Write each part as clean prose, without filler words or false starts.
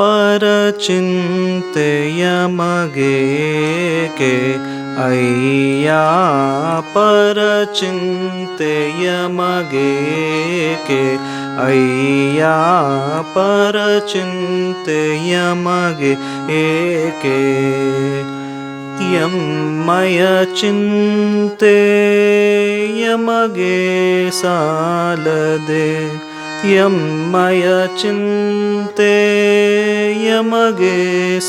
ಪರಚಿಂತೆಯ ಮಗೇಕೆ ಅಯ್ಯ ಪರಚಿಂತೆಯ ಮಗೇಕೆ ಅಯ್ಯ ಪರಚಿಂತೆಯ ಮಗೆ ಏಕೆ ಯಮ್ಮಯ ಚಿಂತೆಯ ಮಗೆ ಸಾಲದೆ ಯಮ್ಮಯ ಚಿಂತೆಯ ಮಗೆ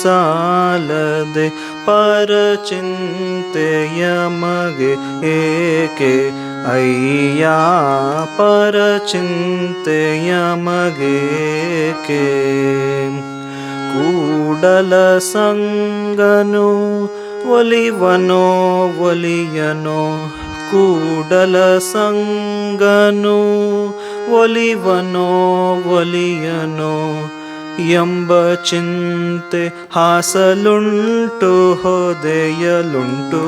ಸಾಲದೆ ಪರಚಿಂತೆಯ ಮಗೆ ಏಕೆ ಅಯ್ಯ ಪರಚಿಂತೆಯ ಮಗೇಕೆ ಕೂಡಲ ಸಂಗನು ಒಲಿವನೋ ಒಲಿಯನೋ ಕೂಡಲ ಸಂಗನು ಒಲಿವನೋ ಒಲಿಯನೋ ಎಂಬ ಚಿಂತೆ ಹಾಸಲುಂಟು ಹೊದೆಯಲುಂಟು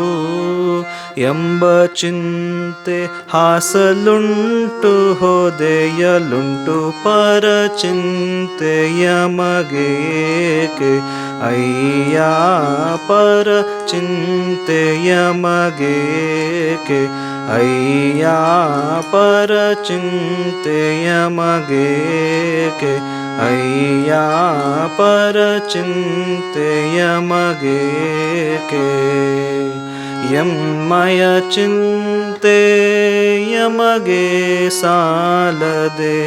ಎಂಬ ಚಿಂತೆ ಹಾಸಲುಂಟು ಹೊದೆಯಲುಂಟು ಪರಚಿಂತೆಯ ಮಗೇಕೆ ಅಯ್ಯ ಪರಚಿಂತೆಯ ಮಗೇಕೆ ಅಯ್ಯ ಪರಚಿಂತೆಯ ಮಗೇಕೆ ಅಯ್ಯ ಪರಚಿಂತೆಯ ಮಗೇಕೆ ಯಮ್ಮಯ ಚಿಂತೆಯ ಮಗೆ ಸಾಲದೆ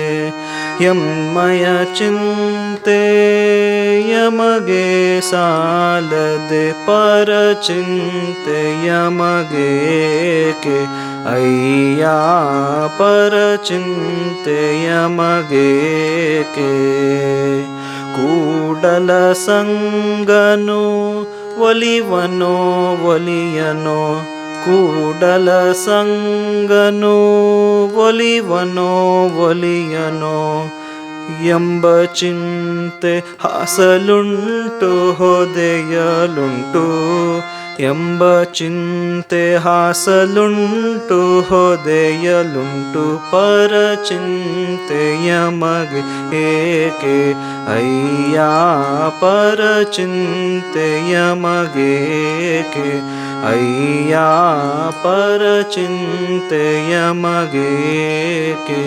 ಯಮ್ಮಯ ಚಿಂತೆಯ ಮಗೆ ಸಾಲದೆ ಪರಚಿಂತೆಯ ಮಗೇಕೆ ಅಯ್ಯ ಪರಚಿಂತೆಯ ಮಗೇಕೆ ಕೂಡಲ ಸಂಗನು ಒಲಿವನೋ ಒಲಿಯನೋ ಕೂಡಲ ಸಂಗನು ಒಲಿವನೋ ಒಲಿಯನೋ ಎಂಬ ಚಿಂತೆ ಹಾಸಲುಂಟು ಹೊದೆಯಲುಂಟು ಎಂಬ ಚಿಂತೆ ಹಾಸಲುಂಟು ಹೊದೆಯಲುಂಟು ಪರಚಿಂತೆಯ ಮಗೆ ಏಕೆ ಅಯ್ಯ ಪರಚಿಂತೆಯ ಮಗೇಕೆ ಅಯ್ಯ ಪರಚಿಂತೆಯ ಮಗೇಕೆ